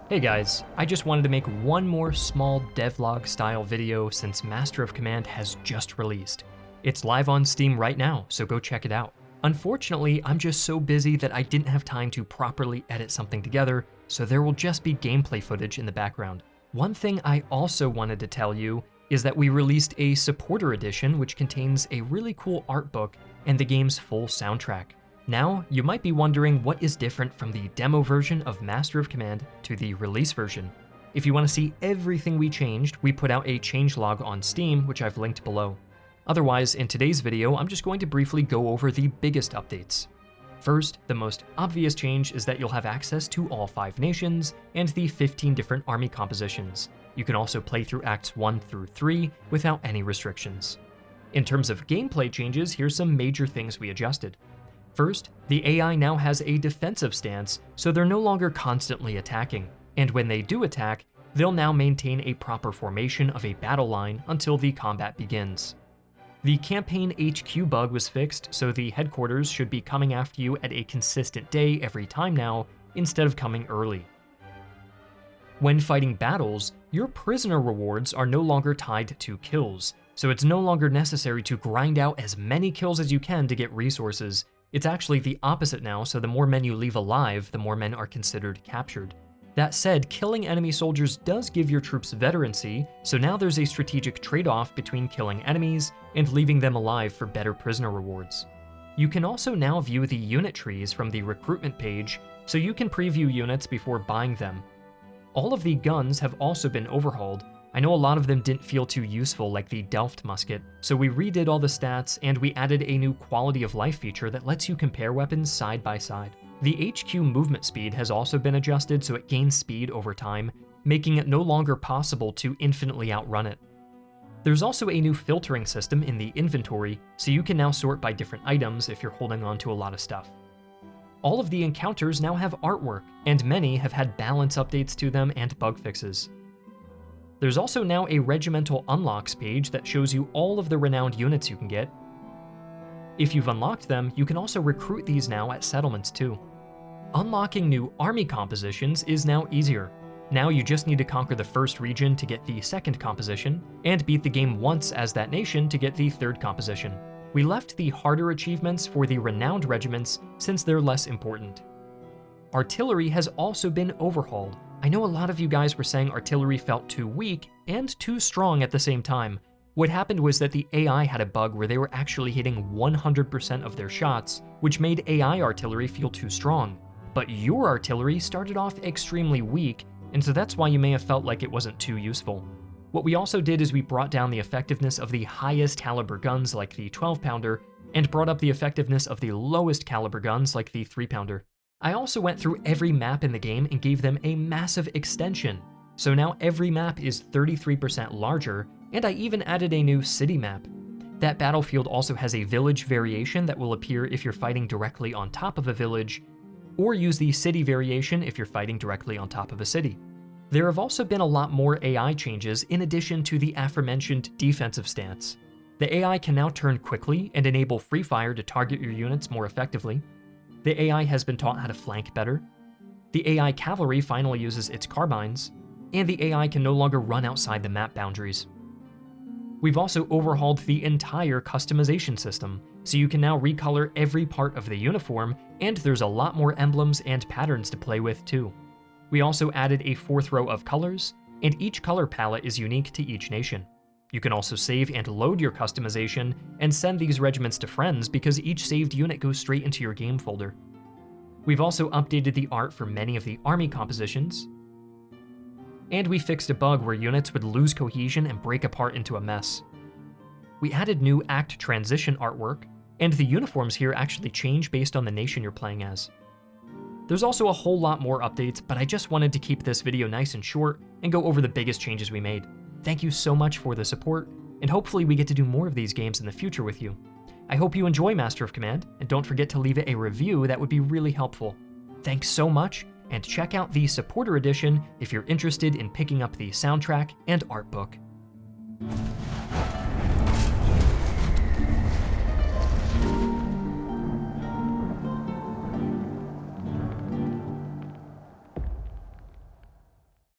Hey guys, I just wanted to make one more small devlog style video since Master of Command has just released. It's live on Steam right now, so go check it out. Unfortunately, I'm just so busy that I didn't have time to properly edit something together, so there will just be gameplay footage in the background. One thing I also wanted to tell you is that we released a supporter edition which contains a really cool art book and the game's full soundtrack. Now, you might be wondering what is different from the demo version of Master of Command to the release version. If you want to see everything we changed, we put out a changelog on Steam, which I've linked below. Otherwise, in today's video, I'm just going to briefly go over the biggest updates. First, the most obvious change is that you'll have access to all 5 nations and the 15 different army compositions. You can also play through Acts 1 through 3 without any restrictions. In terms of gameplay changes, here's some major things we adjusted. First, the AI now has a defensive stance, so they're no longer constantly attacking, and when they do attack, they'll now maintain a proper formation of a battle line until the combat begins. The campaign HQ bug was fixed, so the headquarters should be coming after you at a consistent day every time now, instead of coming early. When fighting battles, your prisoner rewards are no longer tied to kills, so it's no longer necessary to grind out as many kills as you can to get resources. It's actually the opposite now, so the more men you leave alive, the more men are considered captured. That said, killing enemy soldiers does give your troops veterancy, so now there's a strategic trade-off between killing enemies and leaving them alive for better prisoner rewards. You can also now view the unit trees from the recruitment page, so you can preview units before buying them. All of the guns have also been overhauled. I know a lot of them didn't feel too useful, like the Delft musket, so we redid all the stats and we added a new quality of life feature that lets you compare weapons side by side. The HQ movement speed has also been adjusted so it gains speed over time, making it no longer possible to infinitely outrun it. There's also a new filtering system in the inventory, so you can now sort by different items if you're holding on to a lot of stuff. All of the encounters now have artwork, and many have had balance updates to them and bug fixes. There's also now a regimental unlocks page that shows you all of the renowned units you can get. If you've unlocked them, you can also recruit these now at settlements too. Unlocking new army compositions is now easier. Now you just need to conquer the first region to get the second composition, and beat the game once as that nation to get the third composition. We left the harder achievements for the renowned regiments since they're less important. Artillery has also been overhauled. I know a lot of you guys were saying artillery felt too weak and too strong at the same time. What happened was that the AI had a bug where they were actually hitting 100% of their shots, which made AI artillery feel too strong. But your artillery started off extremely weak, and so that's why you may have felt like it wasn't too useful. What we also did is we brought down the effectiveness of the highest caliber guns like the 12-pounder, and brought up the effectiveness of the lowest caliber guns like the 3-pounder. I also went through every map in the game and gave them a massive extension. So now every map is 33% larger, and I even added a new city map. That battlefield also has a village variation that will appear if you're fighting directly on top of a village, or use the city variation if you're fighting directly on top of a city. There have also been a lot more AI changes in addition to the aforementioned defensive stance. The AI can now turn quickly and enable free fire to target your units more effectively. The AI has been taught how to flank better. The AI cavalry finally uses its carbines, and the AI can no longer run outside the map boundaries. We've also overhauled the entire customization system, so you can now recolor every part of the uniform, and there's a lot more emblems and patterns to play with too. We also added a 4th row of colors, and each color palette is unique to each nation. You can also save and load your customization and send these regiments to friends because each saved unit goes straight into your game folder. We've also updated the art for many of the army compositions, and we fixed a bug where units would lose cohesion and break apart into a mess. We added new act transition artwork, and the uniforms here actually change based on the nation you're playing as. There's also a whole lot more updates, but I just wanted to keep this video nice and short and go over the biggest changes we made. Thank you so much for the support, and hopefully we get to do more of these games in the future with you. I hope you enjoy Master of Command, and don't forget to leave it a review, that would be really helpful. Thanks so much, and check out the supporter edition if you're interested in picking up the soundtrack and art book.